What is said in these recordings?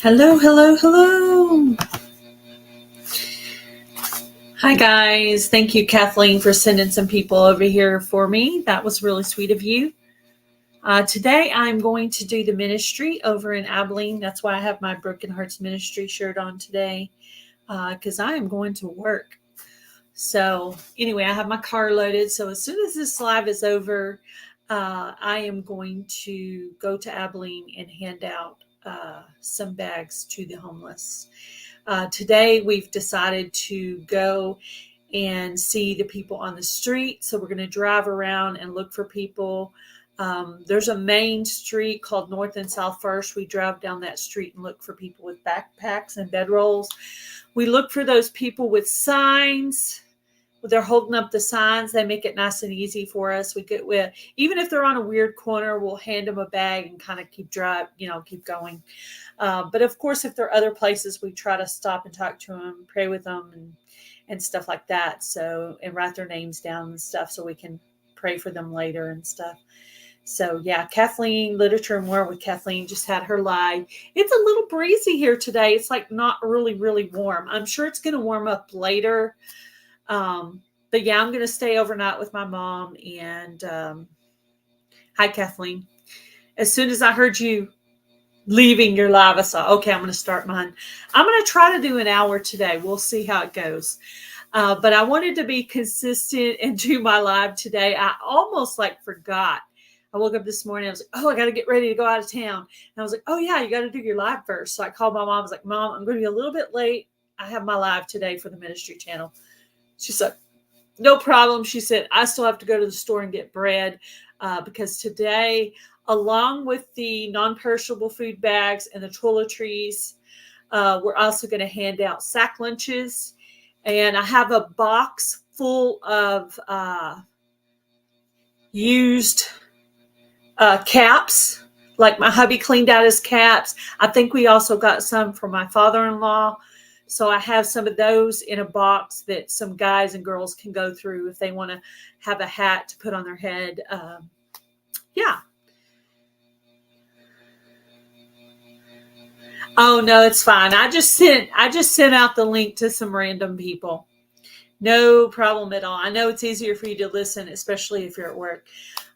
Hello, hello, hello. Hi, guys. Thank you, Kathleen, for sending some people over here for me. That was really sweet of you. Today, I'm going to do the ministry over in Abilene. That's why I have my Broken Hearts Ministry shirt on today, because I am going to work. So anyway, I have my car loaded. So as soon as this live is over, I am going to go to Abilene and hand out some bags to the homeless. Today, we've decided to go and see the people on the street. So we're going to drive around and look for people. There's a main street called North and South First. We drive down that street and look for people with backpacks and bedrolls. We look for those people with signs. They're holding up the signs. They make it nice and easy for us. Even if they're on a weird corner, we'll hand them a bag and kind of keep going. But of course, if there are other places, we try to stop and talk to them, pray with them, and stuff like that. So, and write their names down and stuff so we can pray for them later and stuff. So yeah, Kathleen, Literature and More with Kathleen, just had her live. It's a little breezy here today. It's like not really, really warm. I'm sure it's going to warm up later. But yeah, I'm going to stay overnight with my mom. And hi, Kathleen. As soon as I heard you leaving your live, I saw, okay, I'm going to start mine. I'm going to try to do an hour today. We'll see how it goes. But I wanted to be consistent and do my live today. I almost forgot. I woke up this morning. I was like, oh, I got to get ready to go out of town. And I was like, oh yeah, you got to do your live first. So I called my mom. I was like, Mom, I'm going to be a little bit late. I have my live today for the ministry channel. She said, no problem. She said, I still have to go to the store and get bread because today, along with the non-perishable food bags and the toiletries, we're also going to hand out sack lunches. And I have a box full of used caps. Like my hubby cleaned out his caps. I think we also got some for my father-in-law. So I have some of those in a box that some guys and girls can go through if they want to have a hat to put on their head. Yeah. Oh no, it's fine. I just sent out the link to some random people. No problem at all. I know it's easier for you to listen, especially if you're at work.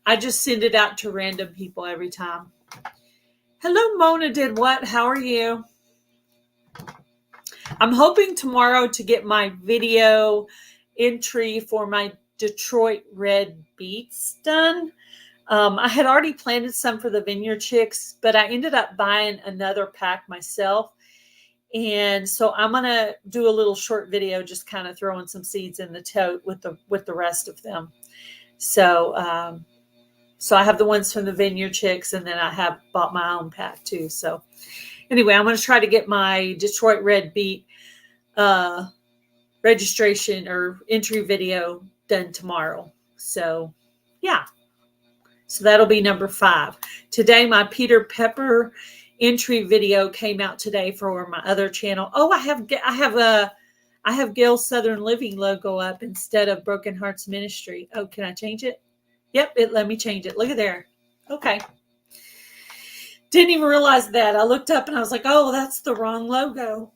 I just send it out to random people every time. Hello, Mona did what? How are you? I'm hoping tomorrow to get my video entry for my Detroit red beets done. I had already planted some for the Vineyard Chicks, but I ended up buying another pack myself. And so I'm going to do a little short video, just kind of throwing some seeds in the tote with the rest of them. So I have the ones from the Vineyard Chicks, and then I have bought my own pack too. So anyway, I'm going to try to get my Detroit red beet registration or entry video done tomorrow. So yeah. So that'll be number 5. Today, my Peter Pepper entry video came out today for my other channel. Oh, I have Gail's Southern Living logo up instead of Broken Hearts Ministry. Oh, can I change it? Yep, it let me change it. Look at there. Okay. Didn't even realize that. I looked up and I was like, oh, that's the wrong logo.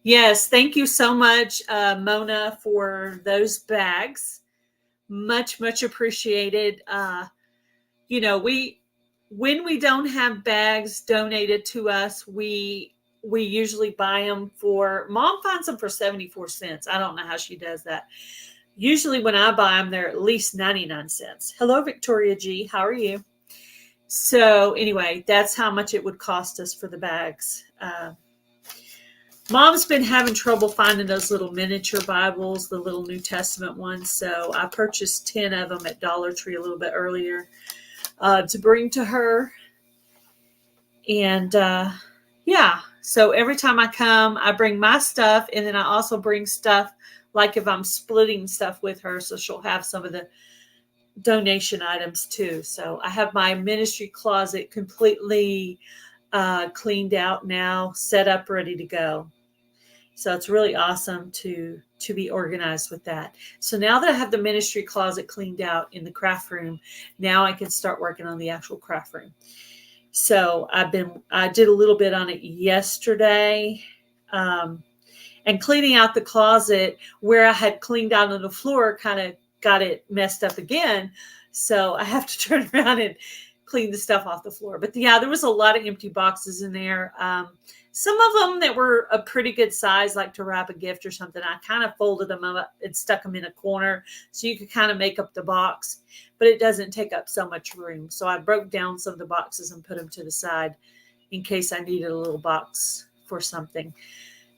Yes, thank you so much, Mona, for those bags. Much, much appreciated. When we don't have bags donated to us, we usually buy them Mom finds them for 74 cents. I don't know how she does that. Usually when I buy them, they're at least 99 cents. Hello, Victoria G. How are you? So anyway, that's how much it would cost us for the bags. Mom's been having trouble finding those little miniature Bibles, the little New Testament ones. So I purchased 10 of them at Dollar Tree a little bit earlier to bring to her. And yeah, so every time I come, I bring my stuff. And then I also bring stuff like if I'm splitting stuff with her. So she'll have some of the donation items too. So I have my ministry closet completely cleaned out now, set up, ready to go. So it's really awesome to be organized with that. So now that I have the ministry closet cleaned out in the craft room, now I can start working on the actual craft room. So I did a little bit on it yesterday. And cleaning out the closet where I had cleaned out on the floor kind of got it messed up again. So I have to turn around and clean the stuff off the floor. But yeah, there was a lot of empty boxes in there. Some of them that were a pretty good size, like to wrap a gift or something, I kind of folded them up and stuck them in a corner so you could kind of make up the box, but it doesn't take up so much room. So I broke down some of the boxes and put them to the side in case I needed a little box for something.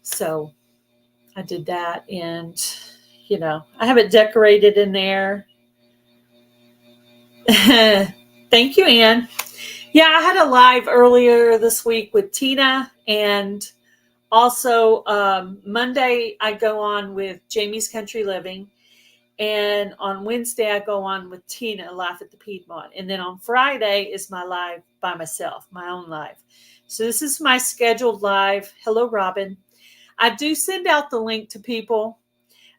So I did that, and I have it decorated in there. Thank you, Ann. Yeah, I had a live earlier this week with Tina, and also Monday I go on with Jamie's Country Living, and on Wednesday I go on with Tina, Laugh at the Piedmont, and then on Friday is my live by myself, my own live. So this is my scheduled live. Hello, Robin. I do send out the link to people,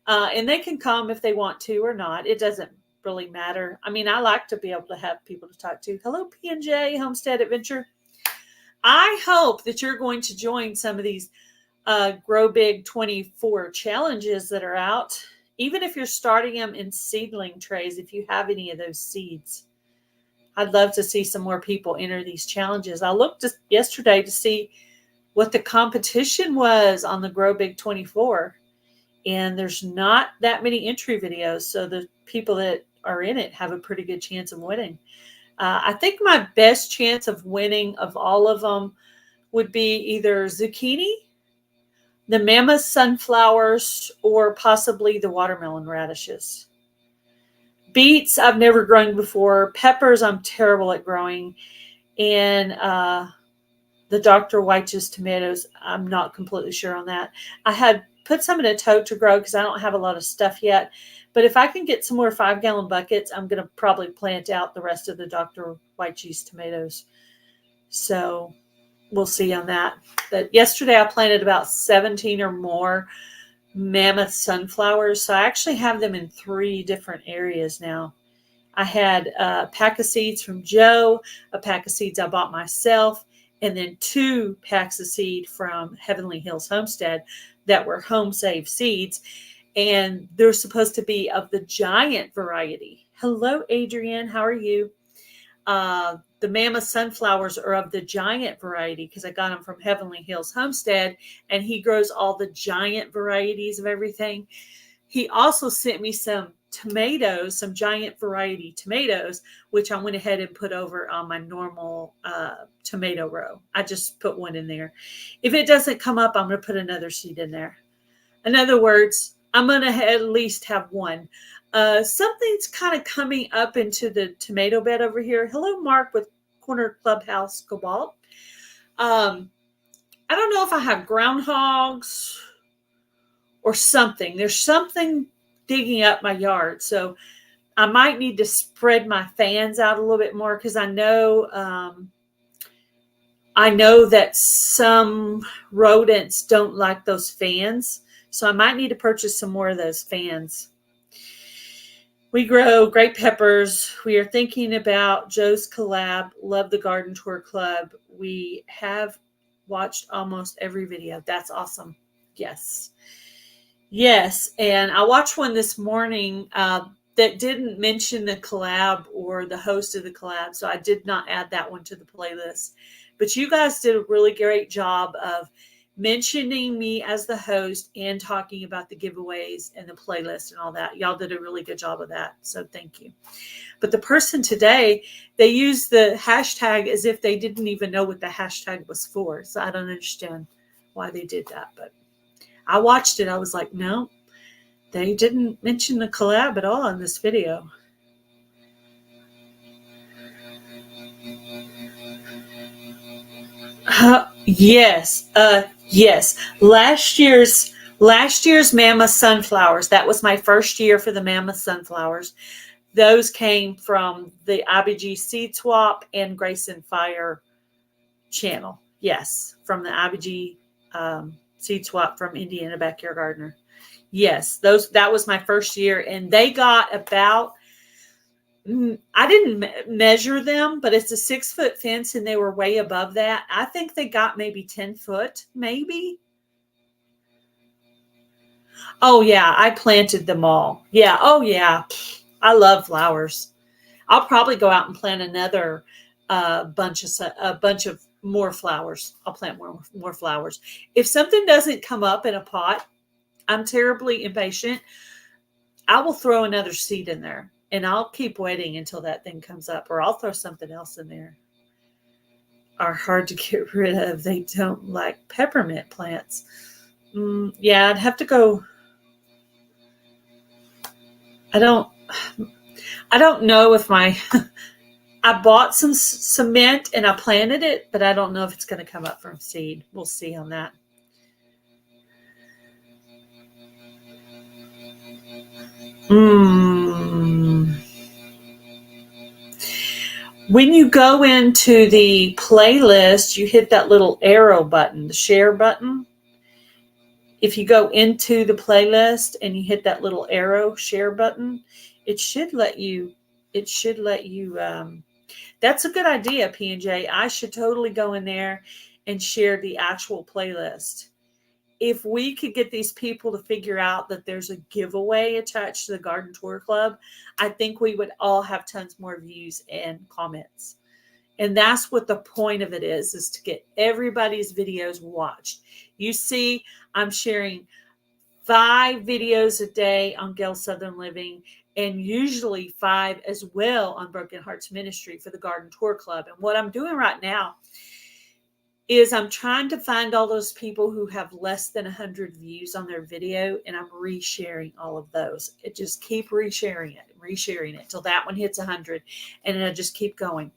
and they can come if they want to or not. It doesn't really matter. I mean, I like to be able to have people to talk to. Hello, P&J Homestead Adventure. I hope that you're going to join some of these Grow Big 24 challenges that are out, even if you're starting them in seedling trays, if you have any of those seeds. I'd love to see some more people enter these challenges. I looked just yesterday to see what the competition was on the Grow Big 24, and there's not that many entry videos, so the people that are in it have a pretty good chance of winning. I think my best chance of winning of all of them would be either zucchini, the mammoth sunflowers, or possibly the watermelon radishes. Beets I've never grown before. Peppers I'm terrible at growing, and the Dr. Weitch's tomatoes, I'm not completely sure on that. I had put some in a tote to grow because I don't have a lot of stuff yet. But if I can get some more 5-gallon buckets, I'm going to probably plant out the rest of the Dr. Weitch's tomatoes. So we'll see on that. But yesterday I planted about 17 or more mammoth sunflowers. So I actually have them in 3 different areas now. I had a pack of seeds from Joe, a pack of seeds I bought myself, and then 2 packs of seed from Heavenly Hills Homestead that were home saved seeds. And they're supposed to be of the giant variety. Hello, Adrienne. How are you? The mammoth sunflowers are of the giant variety because I got them from Heavenly Hills Homestead, and he grows all the giant varieties of everything. He also sent me some tomatoes, some giant variety tomatoes, which I went ahead and put over on my normal tomato row. I just put one in there. If it doesn't come up, I'm going to put another seed in there. In other words, I'm going to at least have one. Something's kind of coming up into the tomato bed over here. Hello, Mark with Corner Clubhouse Cobalt. I don't know if I have groundhogs or something. There's something digging up my yard. So I might need to spread my fans out a little bit more because I know that some rodents don't like those fans. So I might need to purchase some more of those fans. We grow great peppers. We are thinking about Joe's collab. Love the Garden Tour Club. We have watched almost every video. That's awesome. Yes. Yes. And I watched one this morning that didn't mention the collab or the host of the collab. So I did not add that one to the playlist. But you guys did a really great job of mentioning me as the host and talking about the giveaways and the playlist and all that. Y'all did a really good job of that. So thank you. But the person today, they used the hashtag as if they didn't even know what the hashtag was for. So I don't understand why they did that. But I watched it. I was like, no, they didn't mention the collab at all in this video. Yes. Last year's mammoth sunflowers. That was my first year for the mammoth sunflowers. Those came from the IBG Seed Swap and Grace and Fire channel. Yes, from the IBG Seed Swap from Indiana Backyard Gardener. Yes, that was my first year, and they got about I didn't measure them, but it's a 6-foot fence and they were way above that. I think they got maybe 10 foot, maybe. Oh yeah, I planted them all. Yeah. Oh yeah. I love flowers. I'll probably go out and plant another a bunch of more flowers. I'll plant more flowers. If something doesn't come up in a pot, I'm terribly impatient. I will throw another seed in there and I'll keep waiting until that thing comes up, or I'll throw something else in there. Are hard to get rid of. They don't like peppermint plants. Yeah, I'd have to go. I don't. I don't know if my. I bought some cement and I planted it, but I don't know if it's going to come up from seed. We'll see on that. When you go into the playlist, you hit that little arrow button, the share button. If you go into the playlist and you hit that little arrow share button, it should let you. That's a good idea, P&J. I should totally go in there and share the actual playlist. If we could get these people to figure out that there's a giveaway attached to the Garden Tour Club, I think we would all have tons more views and comments. And that's what the point of it is to get everybody's videos watched. You see, I'm sharing 5 videos a day on Gail Southern Living, and usually 5 as well on Broken Hearts Ministry for the Garden Tour Club. And what I'm doing right now is I'm trying to find all those people who have less than 100 views on their video, and I'm resharing all of those. It just keep resharing it till that one hits 100, and then I just keep going.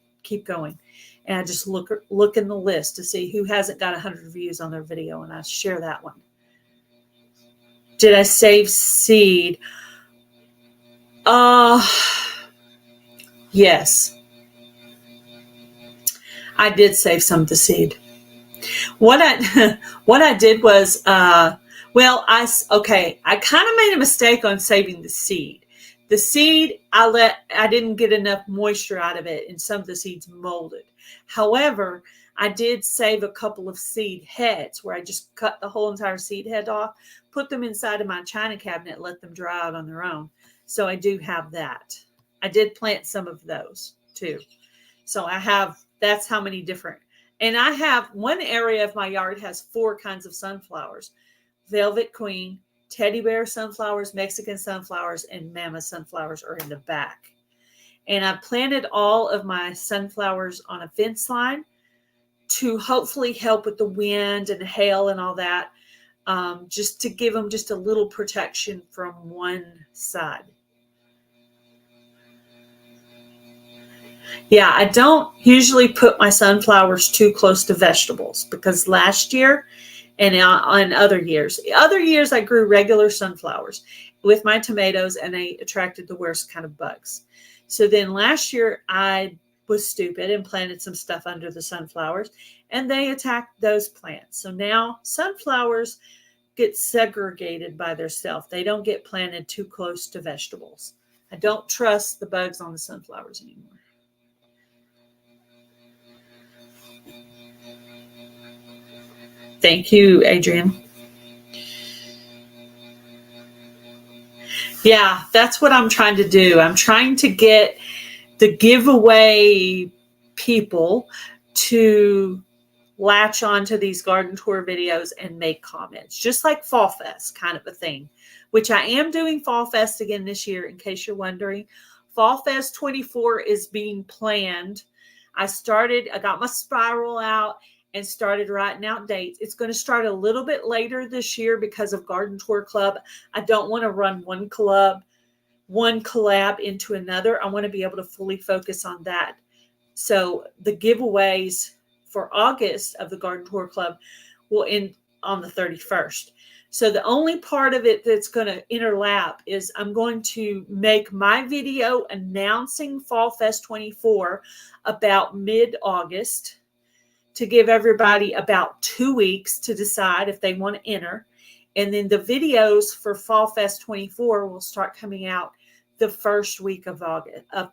And I just look in the list to see who hasn't got 100 views on their video, and I share that one. Did I save seed? Yes. I did save some of the seed. What I did was, I kind of made a mistake on saving the seed. The seed, I didn't get enough moisture out of it, and some of the seeds molded. However, I did save a couple of seed heads where I just cut the whole entire seed head off, put them inside of my china cabinet, let them dry out on their own. So I do have that. I did plant some of those too. So that's how many different. And I have one area of my yard has 4 kinds of sunflowers: Velvet Queen, Teddy Bear sunflowers, Mexican sunflowers, and Mama sunflowers are in the back. And I planted all of my sunflowers on a fence line to hopefully help with the wind and hail and all that, just to give them just a little protection from one side. Yeah, I don't usually put my sunflowers too close to vegetables, because last year and on other years I grew regular sunflowers with my tomatoes, and they attracted the worst kind of bugs. So then last year I was stupid and planted some stuff under the sunflowers, and they attacked those plants. So now sunflowers get segregated by themselves. They don't get planted too close to vegetables. I don't trust the bugs on the sunflowers anymore. Thank you, Adrian. Yeah, that's what I'm trying to do. I'm trying to get the giveaway people to latch onto these garden tour videos and make comments, just like Fall Fest kind of a thing, which I am doing Fall Fest again this year, in case you're wondering. Fall Fest 24 is being planned. I got my spiral out and started writing out dates. It's going to start a little bit later this year because of Garden Tour Club. I don't want to run one collab into another. I want to be able to fully focus on that. So the giveaways for August of the Garden Tour Club will end on the 31st. So the only part of it that's going to interlap is I'm going to make my video announcing Fall Fest 24 about mid-August, to give everybody about 2 weeks to decide if they want to enter. And then the videos for Fall Fest 24 will start coming out the first week of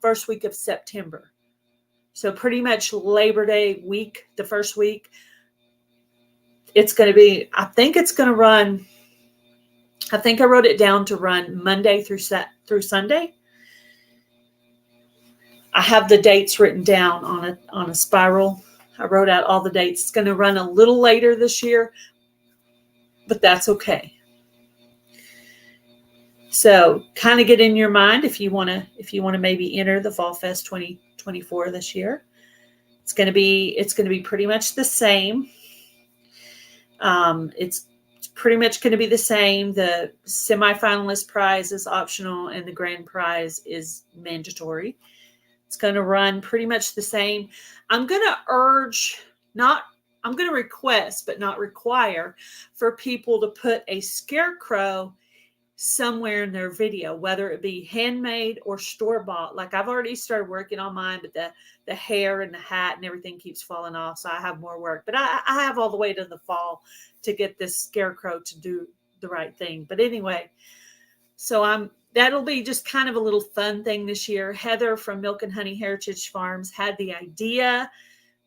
first week of September. So pretty much Labor Day week, the first week. It's going to be, I think it's going to run, I think I wrote it down to run Monday through Sunday. I have the dates written down on a spiral. I wrote out all the dates. It's going to run a little later this year, but that's okay. So kind of get in your mind if you want to maybe enter the Fall Fest 2024 this year. It's going to be pretty much the same. It's pretty much going to be the same. The semifinalist prize is optional and the grand prize is mandatory. It's going to run pretty much the same. I'm going to request, but not require for people to put a scarecrow somewhere in their video, whether it be handmade or store-bought. Like I've already started working on mine, but the hair and the hat and everything keeps falling off, so I have more work. But I have all the way to the fall to get this scarecrow to do the right thing. But anyway, so that'll be just kind of a little fun thing this year. Heather from Milk and Honey Heritage Farms had the idea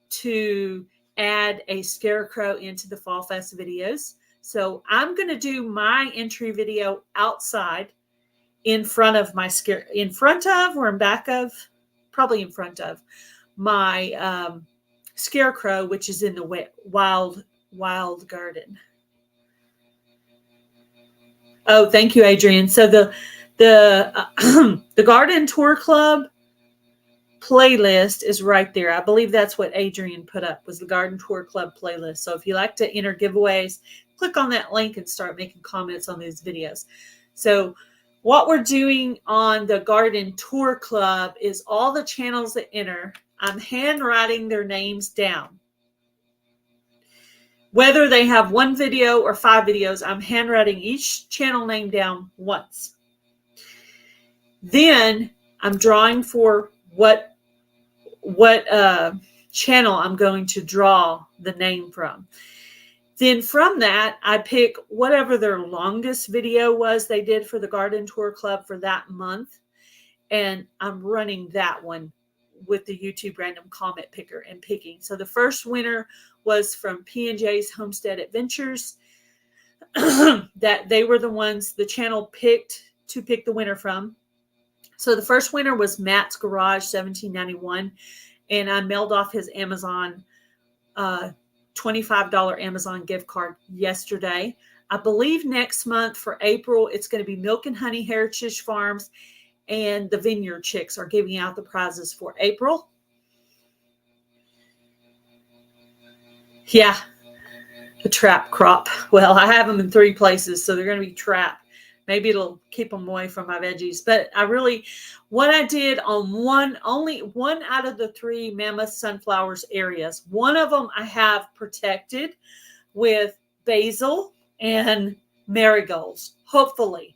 to add a scarecrow into the Fall Fest videos. So I'm going to do my entry video outside in front of my my scarecrow, which is in the wild garden. Oh, thank you, Adrian. So the Garden Tour Club playlist is right there. I believe that's what Adrian put up, was the Garden Tour Club playlist. So if you like to enter giveaways, click on that link and start making comments on these videos. So what we're doing on the Garden Tour Club is all the channels that enter, I'm handwriting their names down. Whether they have one video or 5 videos, I'm handwriting each channel name down once. Then I'm drawing for what channel I'm going to draw the name from. Then from that, I pick whatever their longest video was they did for the Garden Tour Club for that month. And I'm running that one with the YouTube random comment picker and picking. So the first winner was from P&J's Homestead Adventures. That they were the ones the channel picked to pick the winner from. So the first winner was Matt's Garage 1791. And I mailed off his Amazon $25 Amazon gift card yesterday. I believe next month for April, it's going to be Milk and Honey Heritage Farms and the Vineyard Chicks are giving out the prizes for April. Yeah, the trap crop. Well, I have them in 3 places, so they're going to be trapped. Maybe it'll keep them away from my veggies. But what I did on only one out of the 3 mammoth sunflowers areas, one of them I have protected with basil and marigolds, hopefully.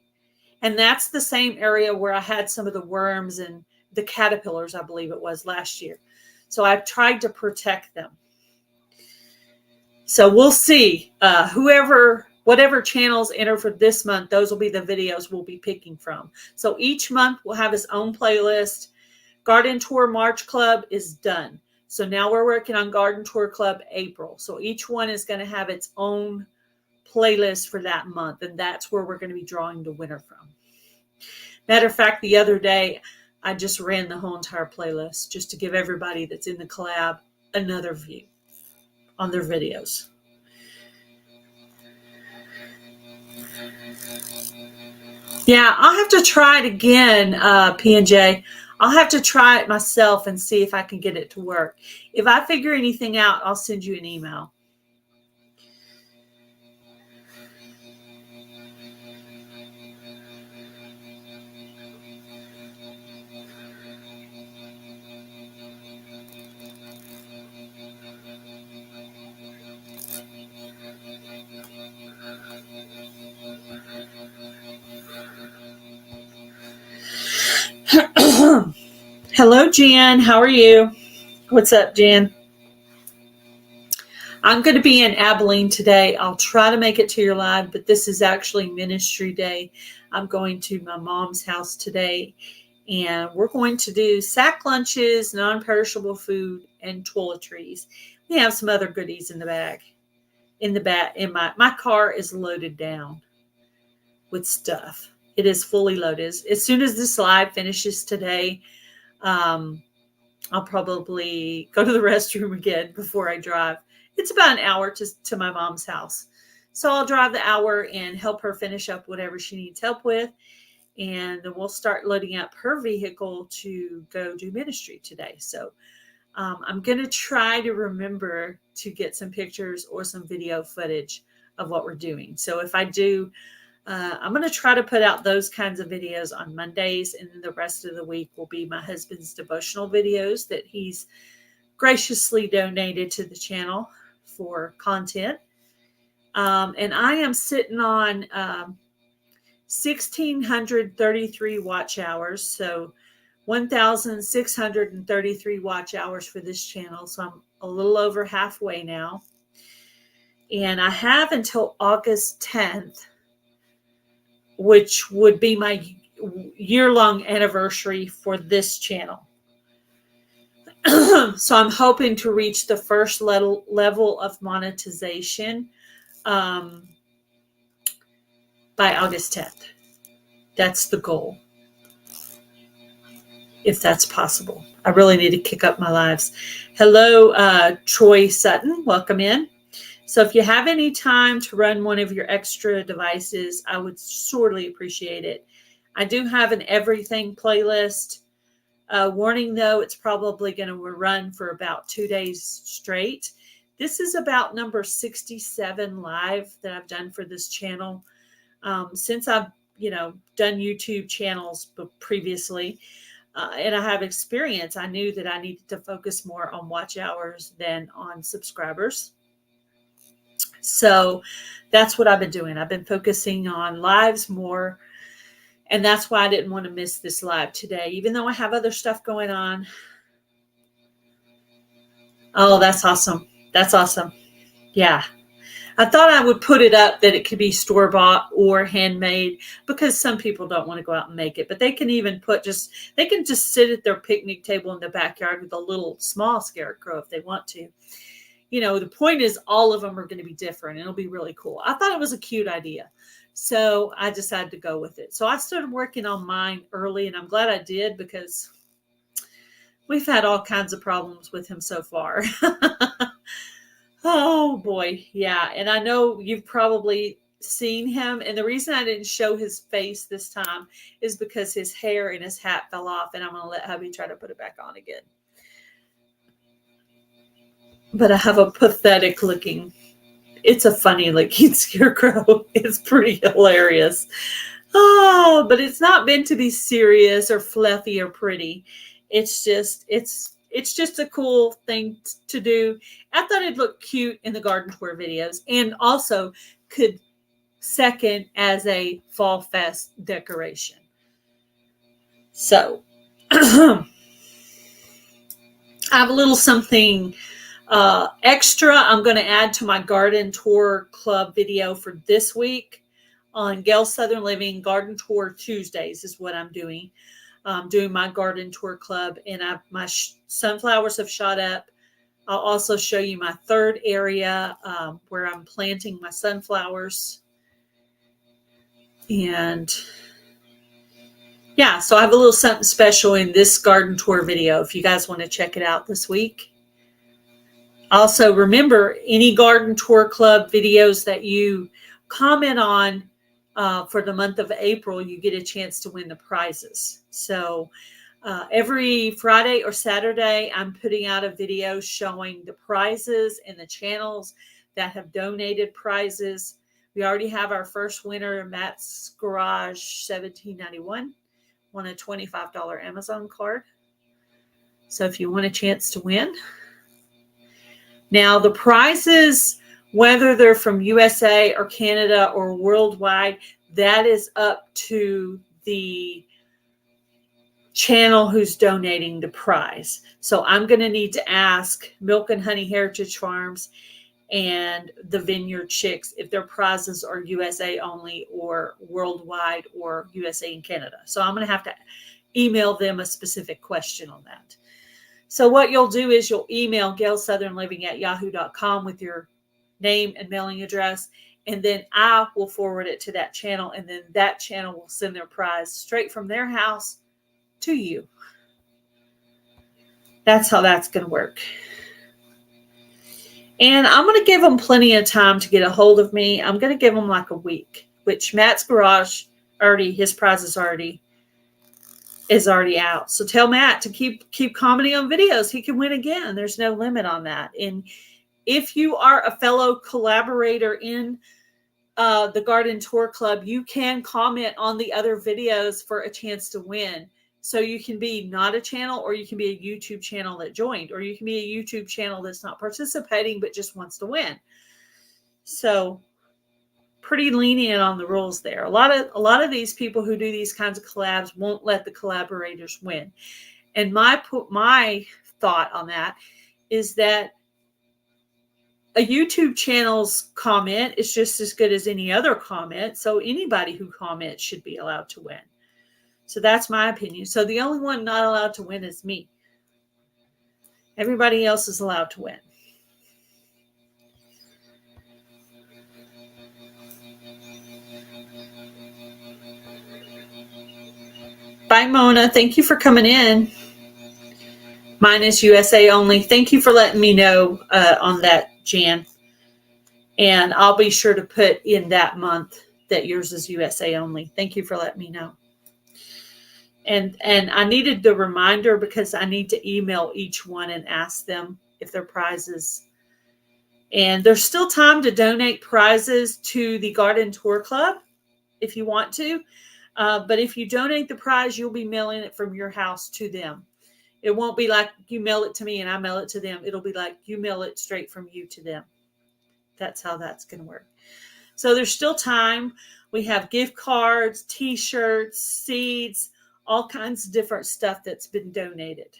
And that's the same area where I had some of the worms and the caterpillars, I believe it was last year. So I've tried to protect them. So we'll see. Whatever channels enter for this month, those will be the videos we'll be picking from. So each month will have its own playlist. Garden Tour March Club is done. So now we're working on Garden Tour Club April. So each one is going to have its own playlist for that month. And that's where we're going to be drawing the winner from. Matter of fact, the other day, I just ran the whole entire playlist just to give everybody that's in the collab another view on their videos. Yeah, I'll have to try it again, P&J. I'll have to try it myself and see if I can get it to work. If I figure anything out, I'll send you an email. Hello, Jan. How are you? What's up, Jan? I'm going to be in Abilene today. I'll try to make it to your live, but this is actually ministry day. I'm going to my mom's house today, and we're going to do sack lunches, non-perishable food, and toiletries. We have some other goodies in the bag. My car is loaded down with stuff. It is fully loaded. As soon as this live finishes today, I'll probably go to the restroom again before I drive. It's about an hour to my mom's house. So I'll drive the hour and help her finish up whatever she needs help with. And then we'll start loading up her vehicle to go do ministry today. So I'm going to try to remember to get some pictures or some video footage of what we're doing. So if I do, I'm going to try to put out those kinds of videos on Mondays, and then the rest of the week will be my husband's devotional videos that he's graciously donated to the channel for content. And I am sitting on 1,633 watch hours, so 1,633 watch hours for this channel. So I'm a little over halfway now. And I have until August 10th, which would be my year-long anniversary for this channel. So I'm hoping to reach the first level of monetization by August 10th. That's the goal, if that's possible. I really need to kick up my lives. Hello, Troy Sutton. Welcome in. So if you have any time to run one of your extra devices, I would sorely appreciate it. I do have an everything playlist. Warning though, it's probably going to run for about 2 days straight. This is about number 67 live that I've done for this channel. Since I've, done YouTube channels previously, and I have experience, I knew that I needed to focus more on watch hours than on subscribers. So that's what I've been doing. I've been focusing on lives more. And that's why I didn't want to miss this live today, even though I have other stuff going on. Oh, that's awesome. That's awesome. Yeah. I thought I would put it up that it could be store-bought or handmade, because some people don't want to go out and make it. But they can even they can just sit at their picnic table in the backyard with a little small scarecrow if they want to. The point is all of them are going to be different. It'll be really cool. I thought it was a cute idea. So I decided to go with it. So I started working on mine early, and I'm glad I did, because we've had all kinds of problems with him so far. Oh boy. Yeah. And I know you've probably seen him. And the reason I didn't show his face this time is because his hair and his hat fell off, and I'm going to let hubby try to put it back on again. But I have a pathetic looking, it's a funny looking scarecrow. It's pretty hilarious. Oh, but it's not meant to be serious or fluffy or pretty. It's just a cool thing to do. I thought it'd look cute in the garden tour videos, and also could second as a fall fest decoration. So I have a little something extra I'm going to add to my garden tour club video for this week on Gail's Southern Living Garden Tour Tuesdays is what I'm doing. Doing my garden tour club, and my sunflowers have shot up. I'll also show you my third area where I'm planting my sunflowers. And yeah, so I have a little something special in this garden tour video if you guys want to check it out this week. Also, remember, any garden tour club videos that you comment on for the month of April, you get a chance to win the prizes. So every Friday or Saturday, I'm putting out a video showing the prizes and the channels that have donated prizes. We already have our first winner, Matt's Garage 1791, won a $25 Amazon card. So if you want a chance to win. Now, the prizes, whether they're from USA or Canada or worldwide, that is up to the channel who's donating the prize. So I'm going to need to ask Milk and Honey Heritage Farms and the Vineyard Chicks if their prizes are USA only or worldwide or USA and Canada. So I'm going to have to email them a specific question on that. So what you'll do is you'll email gailsouthernliving@yahoo.com with your name and mailing address, and then I will forward it to that channel, and then that channel will send their prize straight from their house to you. That's how that's going to work. And I'm going to give them plenty of time to get a hold of me. I'm going to give them like a week, which Matt's Garage his prize is already out. So tell Matt to keep commenting on videos. He can win again. There's no limit on that. And if you are a fellow collaborator in the Garden Tour Club, you can comment on the other videos for a chance to win. So you can be not a channel, or you can be a YouTube channel that joined, or you can be a YouTube channel that's not participating but just wants to win. So pretty lenient on the rules there. A lot of these people who do these kinds of collabs won't let the collaborators win. And my thought on that is that a YouTube channel's comment is just as good as any other comment. So anybody who comments should be allowed to win. So that's my opinion. So the only one not allowed to win is me. Everybody else is allowed to win. Bye, Mona. Thank you for coming in. Mine is USA only. Thank you for letting me know on that, Jan. And I'll be sure to put in that month that yours is USA only. Thank you for letting me know. And I needed the reminder because I need to email each one and ask them if their prizes. And there's still time to donate prizes to the Garden Tour Club if you want to. But if you donate the prize, you'll be mailing it from your house to them. It won't be like you mail it to me and I mail it to them. It'll be like you mail it straight from you to them. That's how that's going to work. So there's still time. We have gift cards, T-shirts, seeds, all kinds of different stuff that's been donated.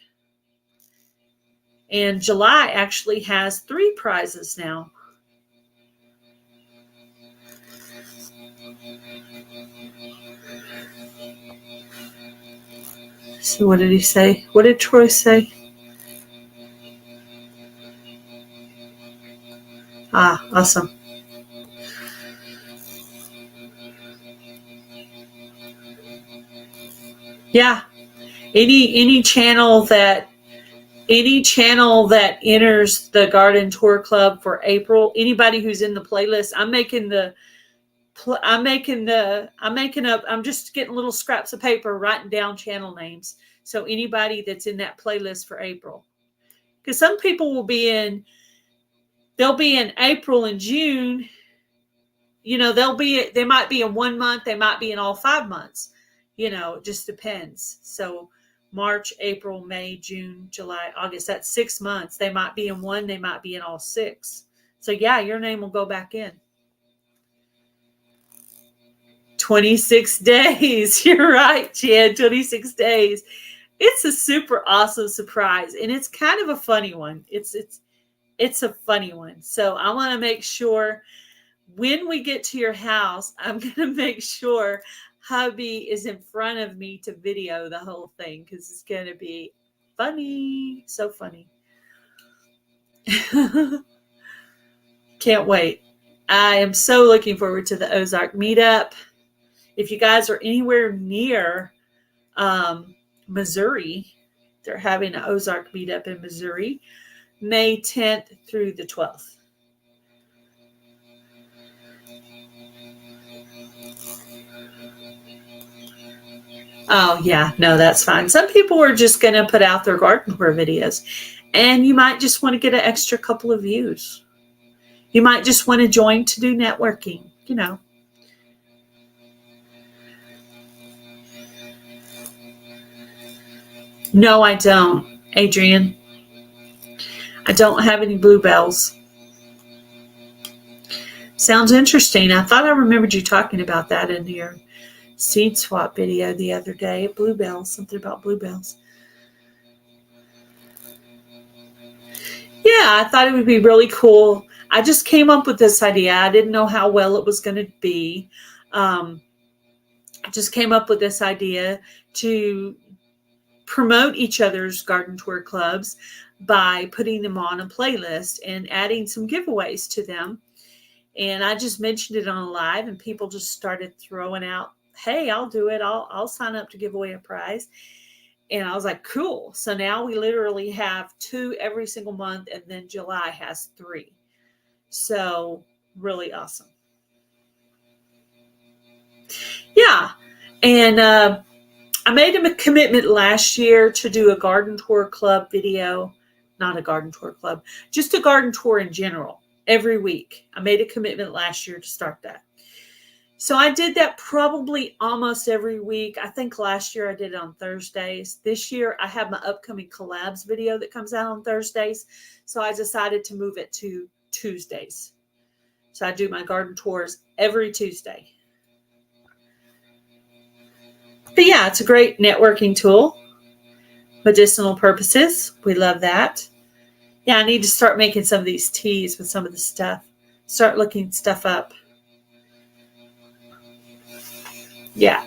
And July actually has 3 prizes now. So what did he say? What did Troy say? Ah, awesome. Yeah. Any channel that enters the Garden Tour Club for April, anybody who's in the playlist, I'm just getting little scraps of paper, writing down channel names. So anybody that's in that playlist for April, because some people they'll be in April and June. You know, they might be in 1 month, they might be in all 5 months. You know, it just depends. So March, April, May, June, July, August, that's 6 months. They might be in 1, they might be in all 6. So yeah, your name will go back in. 26 days. You're right, Chad. 26 days. It's a super awesome surprise, and it's kind of a funny one. It's a funny one. So I want to make sure when we get to your house, I'm going to make sure hubby is in front of me to video the whole thing, because it's going to be funny. So funny. Can't wait. I am so looking forward to the Ozark meetup. If you guys are anywhere near Missouri, they're having an Ozark meetup in Missouri, May 10th through the 12th. Oh, yeah. No, that's fine. Some people are just going to put out their garden tour videos, and you might just want to get an extra couple of views. You might just want to join to do networking, you know. No, I don't, Adrian. I don't have any bluebells. Sounds interesting. I thought I remembered you talking about that in your seed swap video the other day. Bluebells, something about bluebells. Yeah, I thought it would be really cool. I just came up with this idea. I didn't know how well it was going to be. I just came up with this idea to promote each other's garden tour clubs by putting them on a playlist and adding some giveaways to them. And I just mentioned it on a live, and people just started throwing out, hey, I'll do it. I'll sign up to give away a prize. And I was like, cool. So now we literally have 2 every single month, and then July has 3. So really awesome. Yeah. And I made him a commitment last year to do a garden tour club video, not a garden tour club, just a garden tour in general every week. I made a commitment last year to start that. So I did that probably almost every week. I think last year I did it on Thursdays. This year I have my upcoming collabs video that comes out on Thursdays. So I decided to move it to Tuesdays. So I do my garden tours every Tuesday. But yeah, it's a great networking tool. Medicinal purposes. We love that. Yeah, I need to start making some of these teas with some of the stuff. Start looking stuff up. Yeah.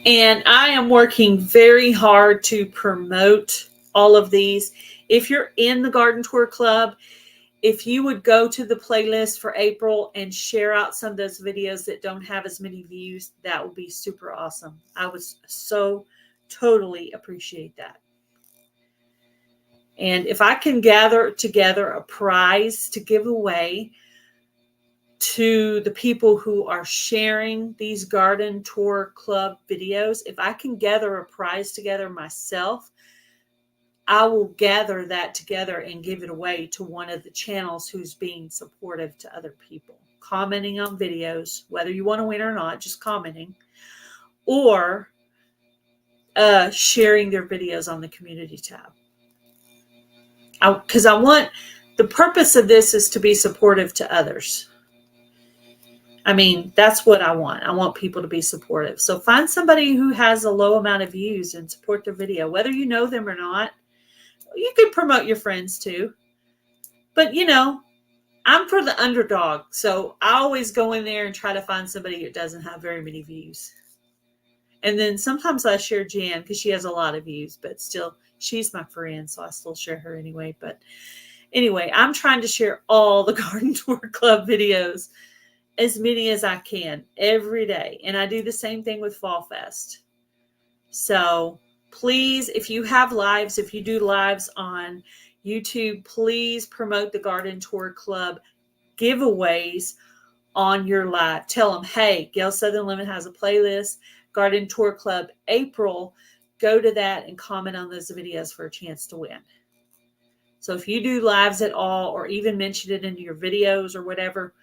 And I am working very hard to promote all of these. If you're in the Garden Tour Club, if you would go to the playlist for April and share out some of those videos that don't have as many views, that would be super awesome. I would so totally appreciate that. And if I can gather together a prize to give away to the people who are sharing these Garden Tour Club videos, if I can gather a prize together myself, I will gather that together and give it away to one of the channels who's being supportive to other people, commenting on videos, whether you want to win or not, just commenting, or sharing their videos on the community tab. Because I want, the purpose of this is to be supportive to others. I mean, that's what I want. I want people to be supportive. So find somebody who has a low amount of views and support their video, whether you know them or not. You can promote your friends too. But, you know, I'm for the underdog. So I always go in there and try to find somebody who doesn't have very many views. And then sometimes I share Jan because she has a lot of views, but still, she's my friend. So I still share her anyway. But anyway, I'm trying to share all the Garden Tour Club videos, as many as I can every day. And I do the same thing with Fall Fest. So please, if you have lives, if you do lives on YouTube, please promote the Garden Tour Club giveaways on your live. Tell them, hey, Gail Southern Lemon has a playlist, Garden Tour Club April. Go to that and comment on those videos for a chance to win. So if you do lives at all, or even mention it in your videos or whatever,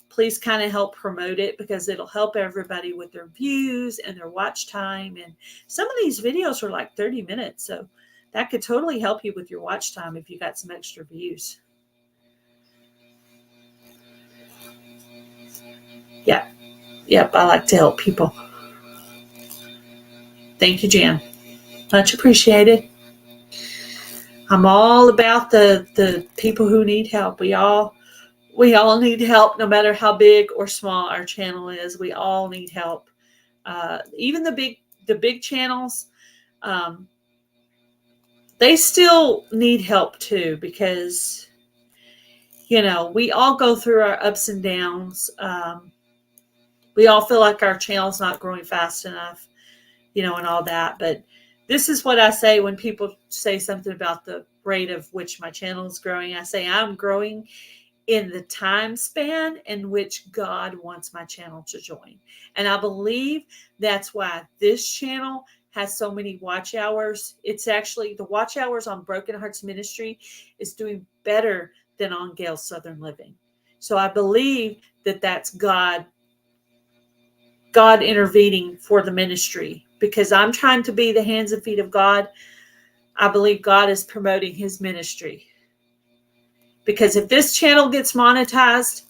please kind of help promote it, because it'll help everybody with their views and their watch time. And some of these videos are like 30 minutes. So that could totally help you with your watch time if you got some extra views. Yeah. Yep. I like to help people. Thank you, Jan. Much appreciated. I'm all about the people who need help. We all need help, no matter how big or small our channel is. We all need help. Even the big channels, they still need help too, because, you know, we all go through our ups and downs. We all feel like our channel's not growing fast enough, you know, and all that. But this is what I say when people say something about the rate of which my channel is growing. I say I'm growing in the time span in which God wants my channel to join. And I believe that's why this channel has so many watch hours. It's actually, the watch hours on Broken Hearts Ministry is doing better than on Gail's Southern Living. So I believe that that's God intervening for the ministry, because I'm trying to be the hands and feet of God. I believe God is promoting his ministry. Because if this channel gets monetized,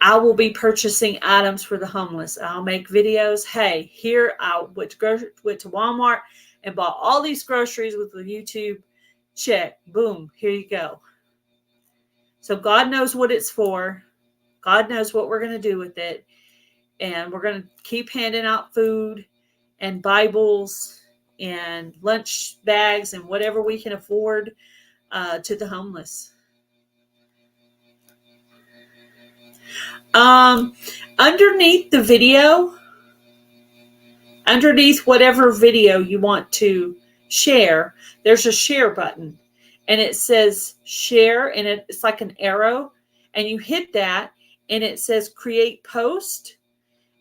I will be purchasing items for the homeless. I'll make videos. Hey, here I went to Walmart and bought all these groceries with the YouTube check. Boom, here you go. So God knows what it's for. God knows what we're going to do with it. And we're going to keep handing out food and Bibles and lunch bags and whatever we can afford to the homeless. Underneath the video, underneath whatever video you want to share, there's a share button. And it says share, and it's like an arrow. And you hit that, and it says create post.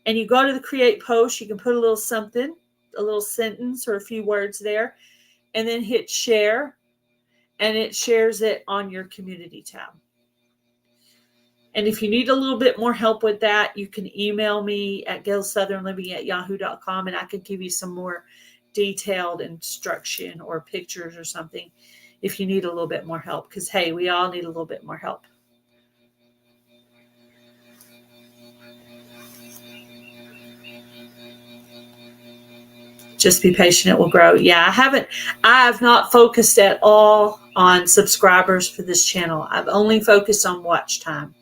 And you go to the create post. You can put a little something, a little sentence or a few words there. And then hit share. And it shares it on your community tab. And if you need a little bit more help with that, you can email me at gailsouthernliving@yahoo.com, and I can give you some more detailed instruction or pictures or something if you need a little bit more help. Because, hey, we all need a little bit more help. Just be patient, it will grow. Yeah, I have not focused at all on subscribers for this channel. I've only focused on watch time.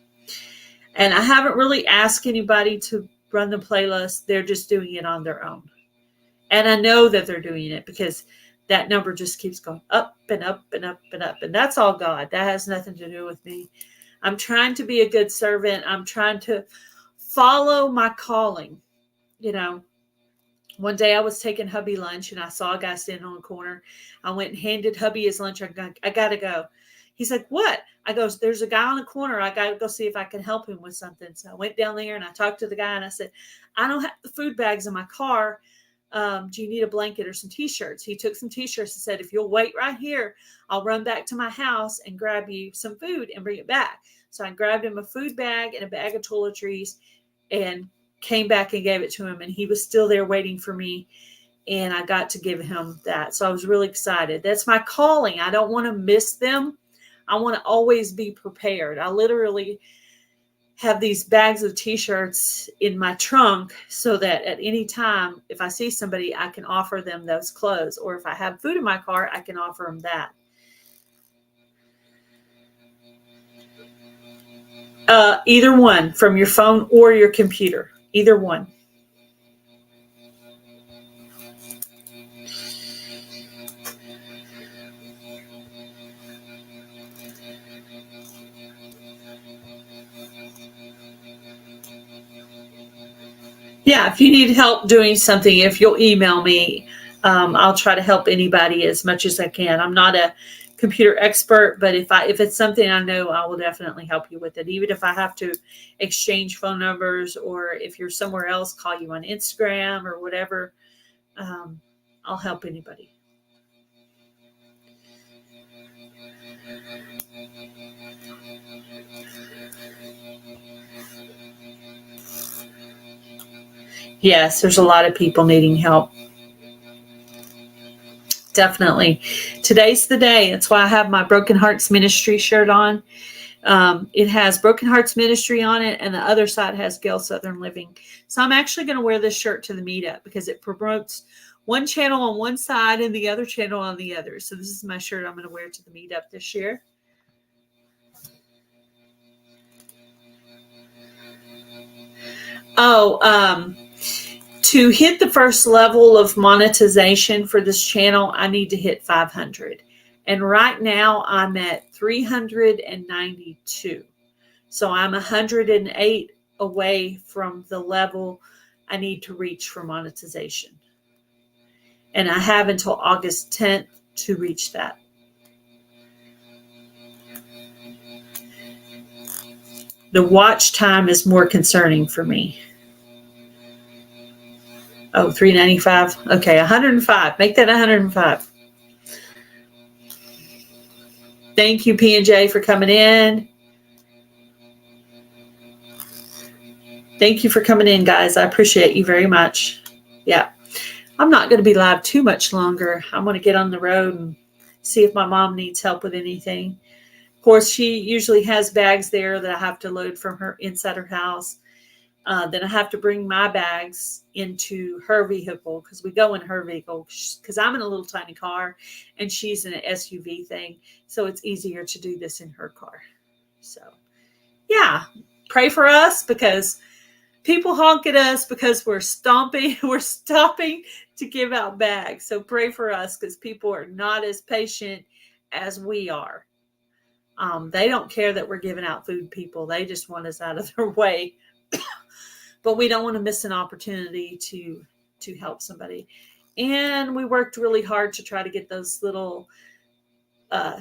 And I haven't really asked anybody to run the playlist. They're just doing it on their own. And I know that they're doing it because that number just keeps going up and up and up and up. And that's all God. That has nothing to do with me. I'm trying to be a good servant. I'm trying to follow my calling. You know, one day I was taking hubby lunch and I saw a guy standing on the corner. I went and handed hubby his lunch. I got to go. He's like, what? I go, there's a guy on the corner. I got to go see if I can help him with something. So I went down there and I talked to the guy and I said, I don't have the food bags in my car. Do you need a blanket or some t-shirts? He took some t-shirts and said, if you'll wait right here, I'll run back to my house and grab you some food and bring it back. So I grabbed him a food bag and a bag of toiletries and came back and gave it to him. And he was still there waiting for me. And I got to give him that. So I was really excited. That's my calling. I don't want to miss them. I want to always be prepared. I literally have these bags of t-shirts in my trunk so that at any time, if I see somebody, I can offer them those clothes. Or if I have food in my car, I can offer them that. Either one, from your phone or your computer. Either one. Yeah, if you need help doing something, if you'll email me, I'll try to help anybody as much as I can. I'm not a computer expert, but if it's something I know, I will definitely help you with it. Even if I have to exchange phone numbers, or if you're somewhere else, call you on Instagram or whatever, I'll help anybody. Yes, there's a lot of people needing help. Definitely. Today's the day. That's why I have my Broken Hearts Ministry shirt on. It has Broken Hearts Ministry on it, and the other side has Gail Southern Living. So I'm actually going to wear this shirt to the meetup because it promotes one channel on one side and the other channel on the other. So this is my shirt I'm going to wear to the meetup this year. To hit the first level of monetization for this channel, I need to hit 500. And right now I'm at 392. So I'm 108 away from the level I need to reach for monetization. And I have until August 10th to reach that. The watch time is more concerning for me. Oh, 395. Okay, 105. Make that 105. Thank you, P&J, for coming in. Thank you for coming in, guys. I appreciate you very much. Yeah. I'm not going to be live too much longer. I'm going to get on the road and see if my mom needs help with anything. Of course, she usually has bags there that I have to load from her inside her house. Then I have to bring my bags into her vehicle because we go in her vehicle because I'm in a little tiny car and she's in an SUV thing. So it's easier to do this in her car. So, yeah, pray for us because people honk at us because we're stopping to give out bags. So pray for us because people are not as patient as we are. They don't care that we're giving out food, people. They just want us out of their way. But we don't want to miss an opportunity to help somebody. And we worked really hard to try to get those little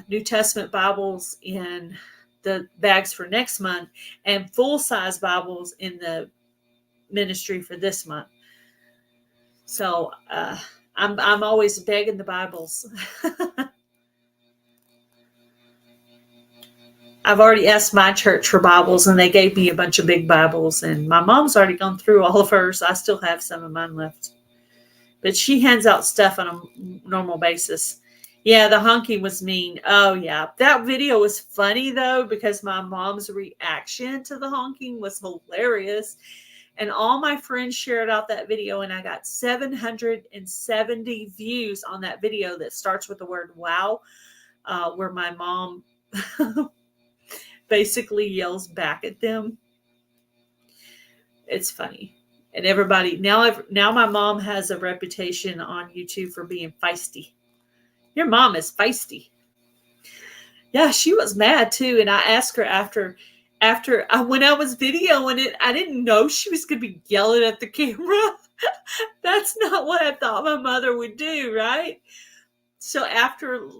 New Testament Bibles in the bags for next month and full-size Bibles in the ministry for this month. So I'm always begging the Bibles. I've already asked my church for Bibles, and they gave me a bunch of big Bibles, and my mom's already gone through all of hers. I still have some of mine left. But she hands out stuff on a normal basis. Yeah, the honking was mean. Oh, yeah. That video was funny, though, because my mom's reaction to the honking was hilarious. And all my friends shared out that video, and I got 770 views on that video that starts with the word wow, where my mom basically yells back at them. It's funny. And everybody, now my mom has a reputation on YouTube for being feisty. Your mom is feisty. Yeah, she was mad too. And I asked her when I was videoing it, I didn't know she was going to be yelling at the camera. That's not what I thought my mother would do, right? So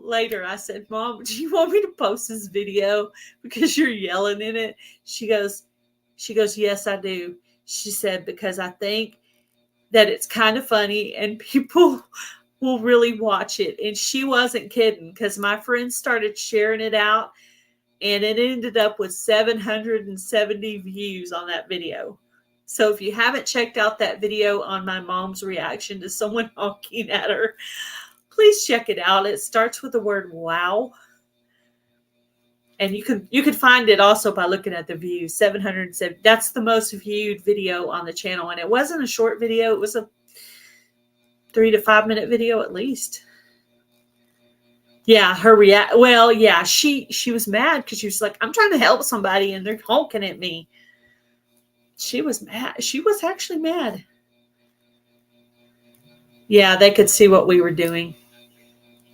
later, I said, Mom, do you want me to post this video because you're yelling in it? She goes, yes, I do. She said, because I think that it's kind of funny and people will really watch it. And she wasn't kidding because my friends started sharing it out and it ended up with 770 views on that video. So if you haven't checked out that video on my mom's reaction to someone honking at her, please check it out. It starts with the word wow. And you can find it also by looking at the views. 770. That's the most viewed video on the channel. And it wasn't a short video. It was a 3 to 5 minute video at least. Yeah, she was mad because she was like, I'm trying to help somebody and they're honking at me. She was mad. She was actually mad. Yeah, they could see what we were doing.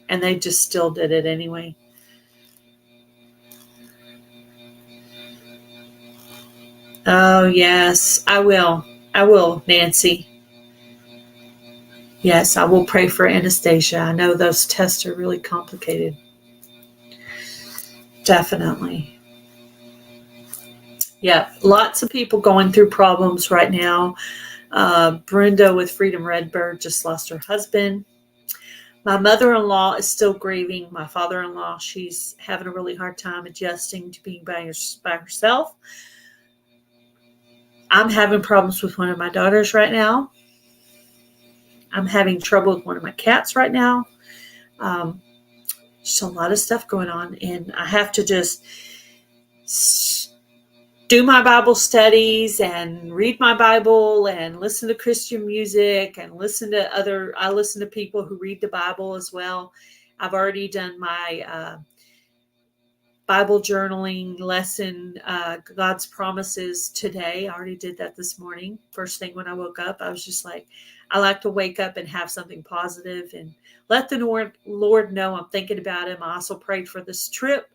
And they just still did it anyway. Oh, yes, I will. I will, Nancy. Yes, I will pray for Anastasia. I know those tests are really complicated. Definitely. Yeah, lots of people going through problems right now. Brenda with Freedom Redbird just lost her husband. My mother-in-law is still grieving. My father-in-law, she's having a really hard time adjusting to being by herself. I'm having problems with one of my daughters right now. I'm having trouble with one of my cats right now. Just a lot of stuff going on. And I have to just do my Bible studies and read my Bible and listen to Christian music and I listen to people who read the Bible as well. I've already done my Bible journaling lesson, God's promises today. I already did that this morning. First thing when I woke up, I was just like, I like to wake up and have something positive and let the Lord know I'm thinking about him. I also prayed for this trip.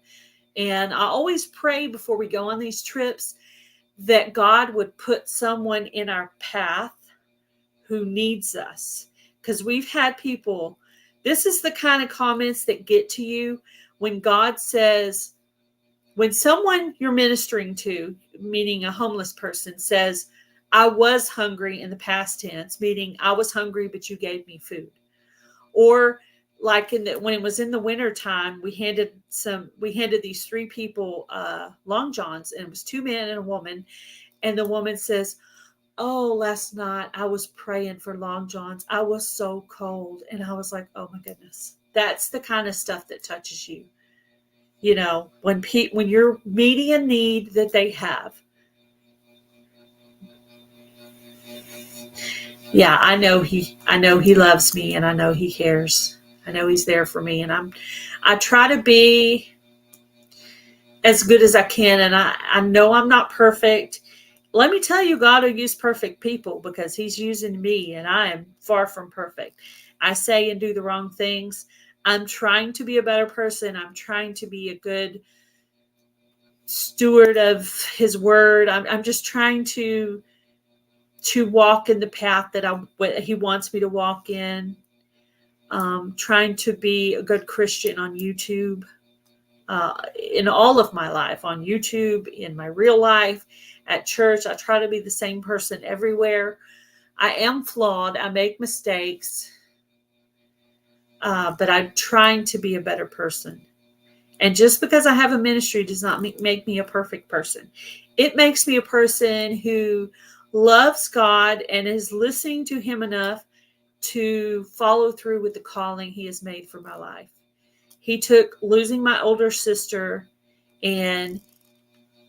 And I always pray before we go on these trips that God would put someone in our path who needs us. Because we've had people, this is the kind of comments that get to you when God says, when someone you're ministering to, meaning a homeless person, says, I was hungry in the past tense, meaning I was hungry, but you gave me food. Or like when it was in the winter time, we handed these 3 people Long Johns, and it was 2 men and a woman. And the woman says, oh, last night I was praying for Long Johns. I was so cold. And I was like, oh my goodness, that's the kind of stuff that touches you. You know, when you're meeting a need that they have. Yeah, I know he loves me, and I know he cares. I know he's there for me, and I try to be as good as I can. And I know I'm not perfect. Let me tell you, God will use perfect people because he's using me, and I am far from perfect. I say and do the wrong things. I'm trying to be a better person. I'm trying to be a good steward of his word. I'm just trying to walk in the path that he wants me to walk in. Trying to be a good Christian on YouTube, in all of my life, on YouTube, in my real life, at church. I try to be the same person everywhere. I am flawed. I make mistakes, but I'm trying to be a better person. And just because I have a ministry does not make me a perfect person. It makes me a person who loves God and is listening to him enough to follow through with the calling he has made for my life. He took losing my older sister, and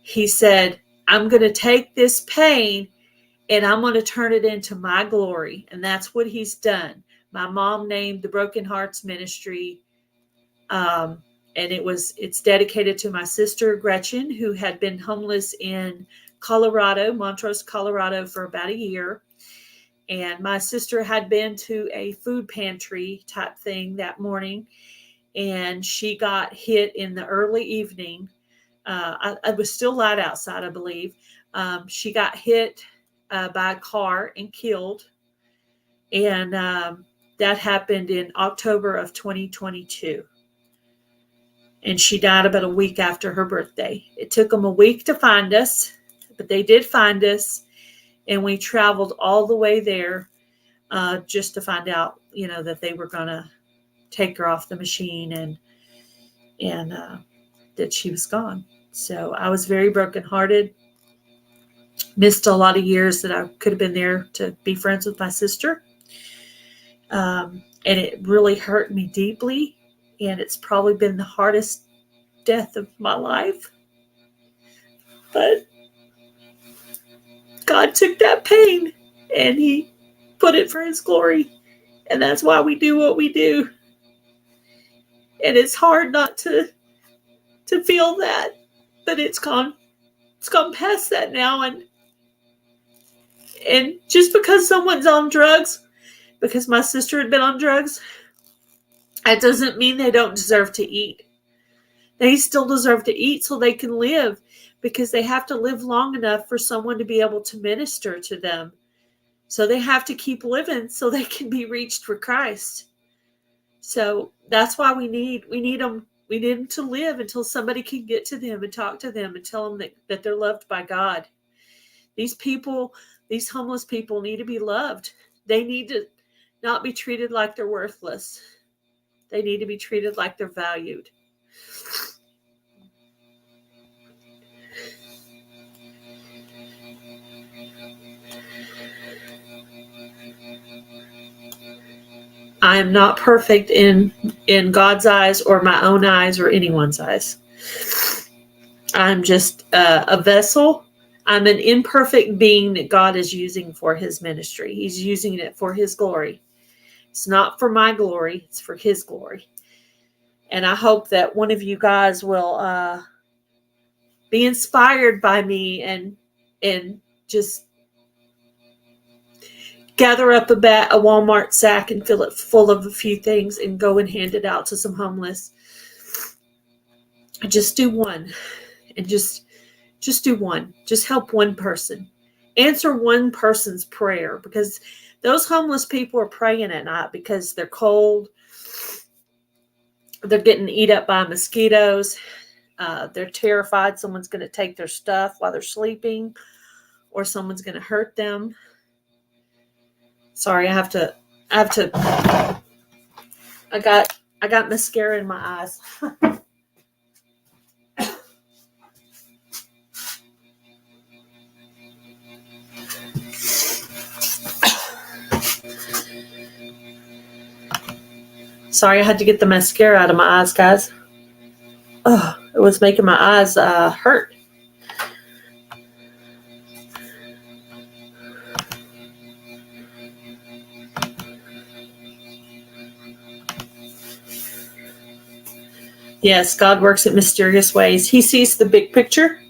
he said, I'm going to take this pain and I'm going to turn it into my glory. And that's what he's done. My mom named the Broken Hearts Ministry, and it's dedicated to my sister Gretchen, who had been homeless in Colorado, Montrose, Colorado, for about a year. And my sister had been to a food pantry type thing that morning, and she got hit in the early evening. I was still light outside, I believe. She got hit by a car and killed. And that happened in October of 2022. And she died about a week after her birthday. It took them a week to find us, but they did find us. And we traveled all the way there just to find out, that they were going to take her off the machine and that she was gone. So I was very brokenhearted. Missed a lot of years that I could have been there to be friends with my sister. And it really hurt me deeply. And it's probably been the hardest death of my life. But God took that pain and he put it for his glory. And that's why we do what we do. And it's hard not to feel that. But it's gone past that now. And just because someone's on drugs, because my sister had been on drugs, that doesn't mean they don't deserve to eat. They still deserve to eat so they can live, because they have to live long enough for someone to be able to minister to them. So they have to keep living so they can be reached for Christ. So that's why we need them. We need them to live until somebody can get to them and talk to them and tell them that they're loved by God. These people, these homeless people need to be loved. They need to not be treated like they're worthless. They need to be treated like they're valued. I am not perfect in God's eyes or my own eyes or anyone's eyes. I'm just a vessel. I'm an imperfect being that God is using for his ministry. He's using it for his glory. It's not for my glory. It's for his glory. And I hope that one of you guys will be inspired by me and just gather up a Walmart sack and fill it full of a few things and go and hand it out to some homeless. Just do one. And just do one. Just help one person. Answer one person's prayer, because those homeless people are praying at night because they're cold. They're getting eat up by mosquitoes. They're terrified someone's going to take their stuff while they're sleeping, or someone's going to hurt them. Sorry, I got mascara in my eyes. Sorry, I had to get the mascara out of my eyes, guys. Oh, it was making my eyes hurt. Yes, God works in mysterious ways. He sees the big picture.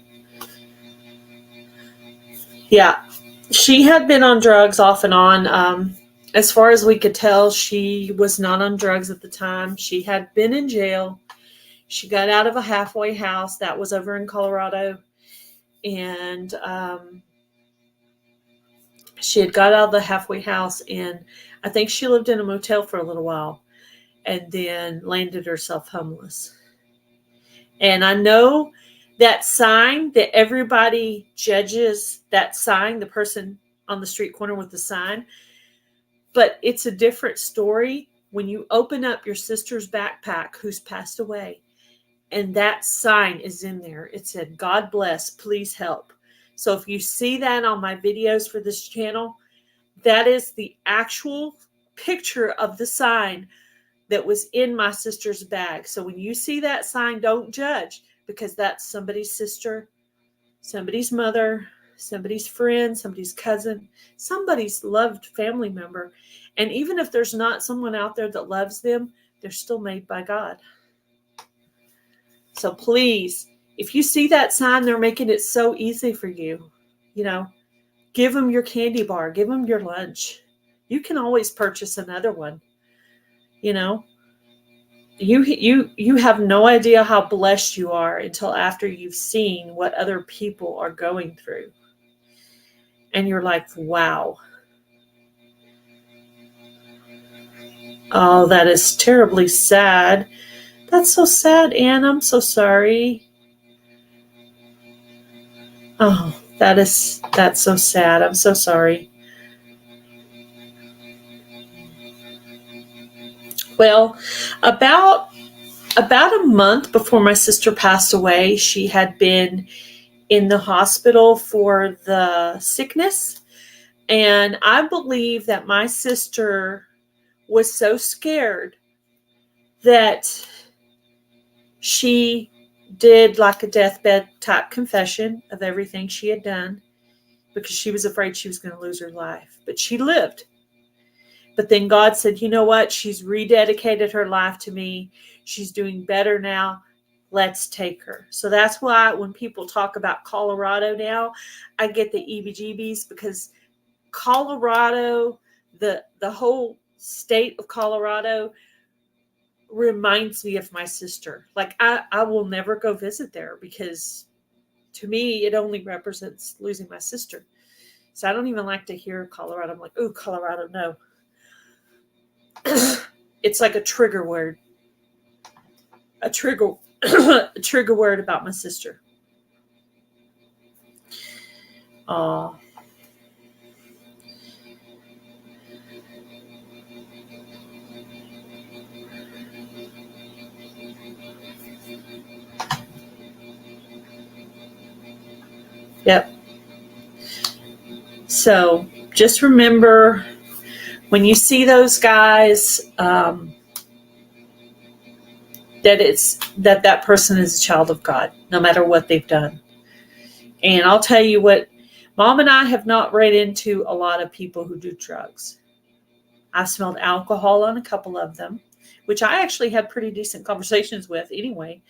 Yeah. She had been on drugs off and on. As far as we could tell, she was not on drugs at the time. She had been in jail. She got out of a halfway house that was over in Colorado. And she had got out of the halfway house, and I think she lived in a motel for a little while and then landed herself homeless. And I know that sign that everybody judges, that sign, the person on the street corner with the sign, but it's a different story when you open up your sister's backpack who's passed away, and that sign is in there. It said, "God bless, please help." So if you see that on my videos for this channel, that is the actual picture of the sign that was in my sister's bag. So when you see that sign, don't judge, because that's somebody's sister, somebody's mother, somebody's friend, somebody's cousin, somebody's loved family member. And even if there's not someone out there that loves them, they're still made by God. So please, if you see that sign, they're making it so easy for you. Give them your candy bar, give them your lunch. You can always purchase another one. You have no idea how blessed you are until after you've seen what other people are going through. And you're like, wow. Oh, that is terribly sad. That's so sad, Anne. I'm so sorry. Oh, that's so sad. I'm so sorry. Well, about a month before my sister passed away, she had been in the hospital for the sickness. And I believe that my sister was so scared that she did like a deathbed type confession of everything she had done, because she was afraid she was going to lose her life. But she lived. But then God said, you know what? She's rededicated her life to me. She's doing better now. Let's take her. So that's why when people talk about Colorado now, I get the EBGBs, because Colorado, the whole state of Colorado reminds me of my sister. Like I will never go visit there, because to me it only represents losing my sister. So I don't even like to hear Colorado. I'm like, oh, Colorado, no. It's like a trigger word. A trigger word about my sister. Oh. Yep. So just remember, when you see those guys, that person is a child of God, no matter what they've done. And I'll tell you what, Mom and I have not ran into a lot of people who do drugs. I've smelled alcohol on a couple of them, which I actually had pretty decent conversations with anyway.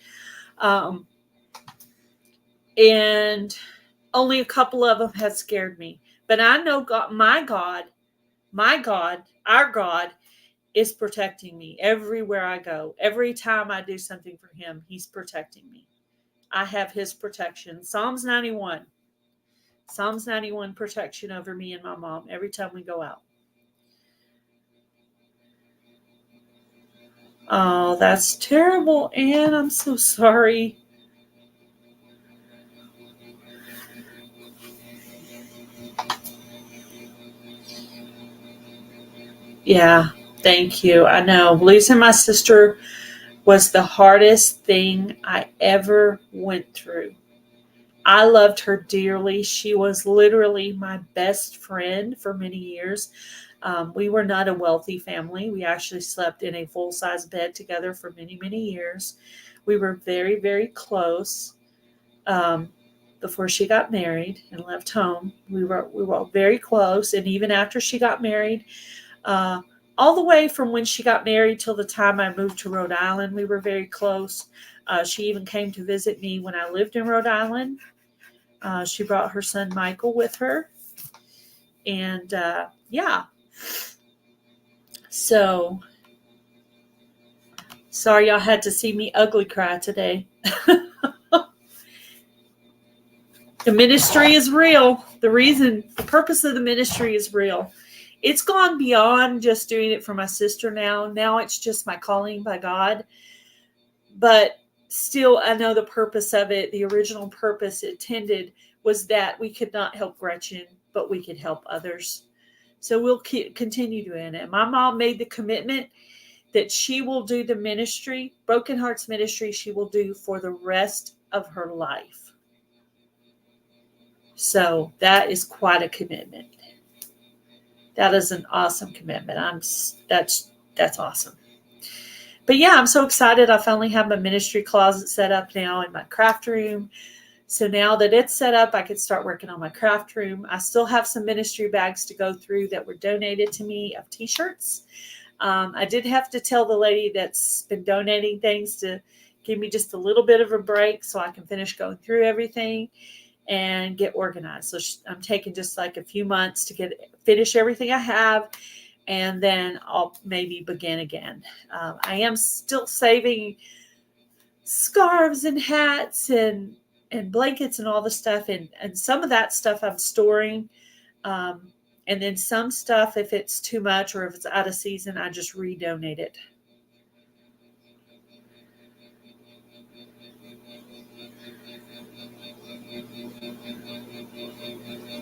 And only a couple of them have scared me. But I know God, our God is protecting me everywhere I go. Every time I do something for him, he's protecting me. I have his protection. Psalms 91 protection over me and my mom every time we go out. Oh, that's terrible, Anne. I'm so sorry. Yeah, thank you. I know. Losing my sister was the hardest thing I ever went through. I loved her dearly. She was literally my best friend for many years. We were not a wealthy family. We actually slept in a full-size bed together for many, many years. We were very, very close before she got married and left home. We were very close. And even after she got married, all the way from when she got married till the time I moved to Rhode Island. We were very close. She even came to visit me when I lived in Rhode Island. She brought her son Michael with her. And yeah. So, sorry y'all had to see me ugly cry today. The ministry is real. The purpose of the ministry is real. It's gone beyond just doing it for my sister now. Now it's just my calling by God. But still, I know the purpose of it. The original purpose intended was that we could not help Gretchen, but we could help others. So we'll continue doing it. My mom made the commitment that she will do the ministry, Broken Hearts Ministry, she will do for the rest of her life. So that is quite a commitment. That is an awesome commitment. That's awesome. But yeah, I'm so excited. I finally have my ministry closet set up now in my craft room. So now that it's set up, I can start working on my craft room. I still have some ministry bags to go through that were donated to me of t-shirts. I did have to tell the lady that's been donating things to give me just a little bit of a break so I can finish going through everything and get organized. So I'm taking just like a few months to finish everything I have, and then I'll maybe begin again. I am still saving scarves and hats and blankets and all the stuff, and some of that stuff I'm storing. And then some stuff, if it's too much or if it's out of season, I just redonate it.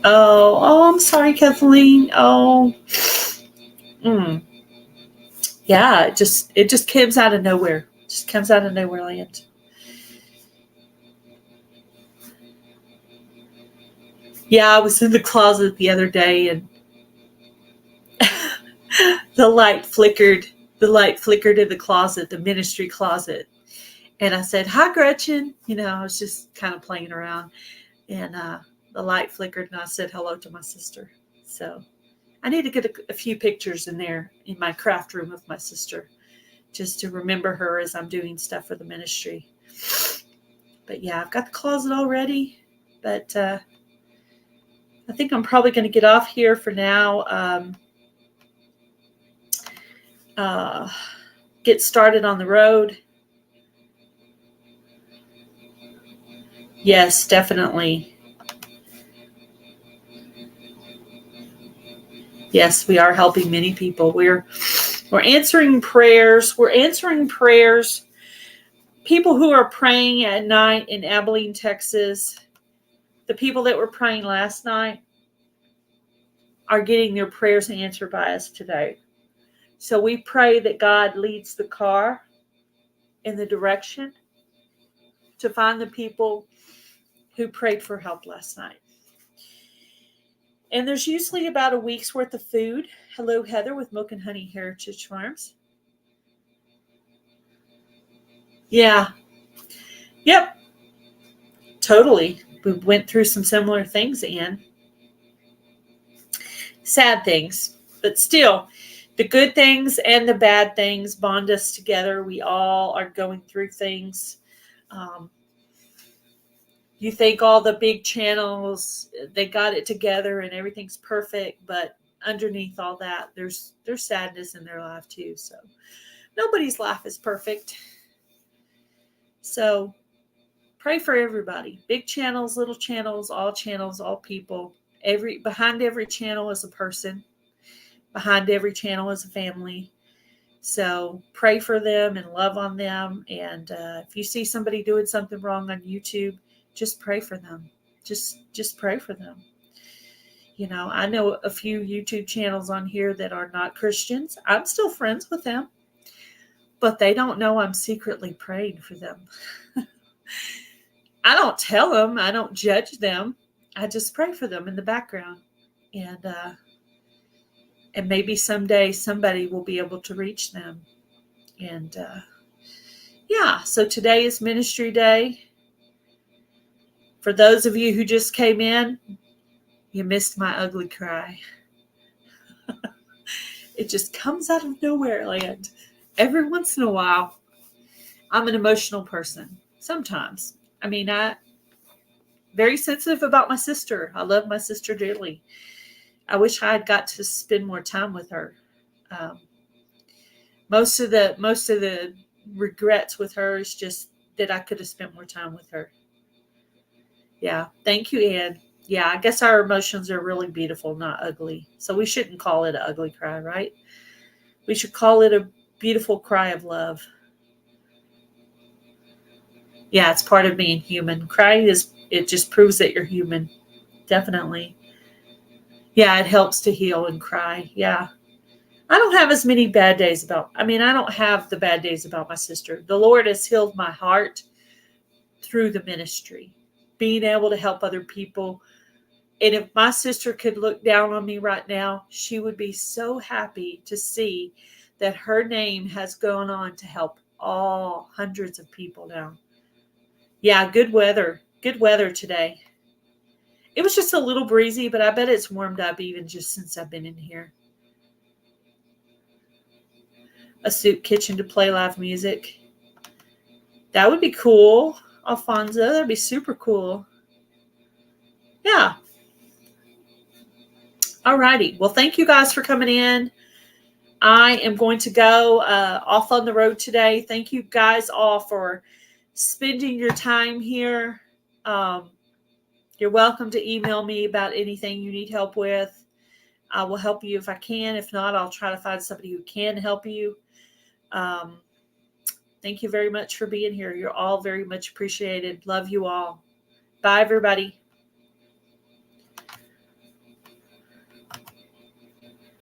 Oh, I'm sorry, Kathleen. Oh, yeah, it just comes out of nowhere. Just comes out of nowhere land. Yeah, I was in the closet the other day and the light flickered. The light flickered in the closet, the ministry closet. And I said, "Hi, Gretchen." I was just kind of playing around. And the light flickered and I said hello to my sister. So I need to get a few pictures in there in my craft room of my sister just to remember her as I'm doing stuff for the ministry. But yeah, I've got the closet all ready. But I think I'm probably going to get off here for now. Get started on the road. Yes, definitely. Yes, we are helping many people. We're answering prayers. We're answering prayers. People who are praying at night in Abilene, Texas, the people that were praying last night are getting their prayers answered by us today. So we pray that God leads the car in the direction to find the people who prayed for help last night. And there's usually about a week's worth of food. Hello, Heather with Milk and Honey Heritage Farms. Yeah. Yep. Totally. We went through some similar things, Anne. Sad things. But still, the good things and the bad things bond us together. We all are going through things. You think all the big channels, they got it together and everything's perfect, but underneath all that, there's sadness in their life too. So nobody's life is perfect. So pray for everybody. Big channels, little channels, all people. Behind every channel is a person. Behind every channel is a family. So pray for them and love on them. And if you see somebody doing something wrong on YouTube, just pray for them. Just pray for them. I know a few YouTube channels on here that are not Christians. I'm still friends with them, but they don't know I'm secretly praying for them. I don't tell them. I don't judge them. I just pray for them in the background. And maybe someday somebody will be able to reach them. And yeah, so today is Ministry Day. For those of you who just came in, you missed my ugly cry. It just comes out of nowhere land. Every once in a while, I'm an emotional person. Sometimes. I mean, very sensitive about my sister. I love my sister dearly. I wish I had got to spend more time with her. Um, most of the regrets with her is just that I could have spent more time with her. Yeah. Thank you, Ann. Yeah, I guess our emotions are really beautiful, not ugly. So we shouldn't call it an ugly cry, right? We should call it a beautiful cry of love. Yeah, it's part of being human. Crying it just proves that you're human. Definitely. Yeah, it helps to heal and cry. Yeah. I don't have as many bad days I don't have the bad days about my sister. The Lord has healed my heart through the ministry, being able to help other people. And if my sister could look down on me right now, she would be so happy to see that her name has gone on to help all hundreds of people now. Yeah, good weather. Good weather today. It was just a little breezy, but I bet it's warmed up even just since I've been in here. A soup kitchen to play live music. That would be cool, Alfonso. That'd be super cool. Yeah. Alrighty. Well, thank you guys for coming in. I am going to go off on the road today. Thank you guys all for spending your time here. Um, you're welcome to email me about anything you need help with. I will help you if I can. If not, I'll try to find somebody who can help you. Um, thank you very much for being here. You're all very much appreciated. Love you all. Bye, everybody.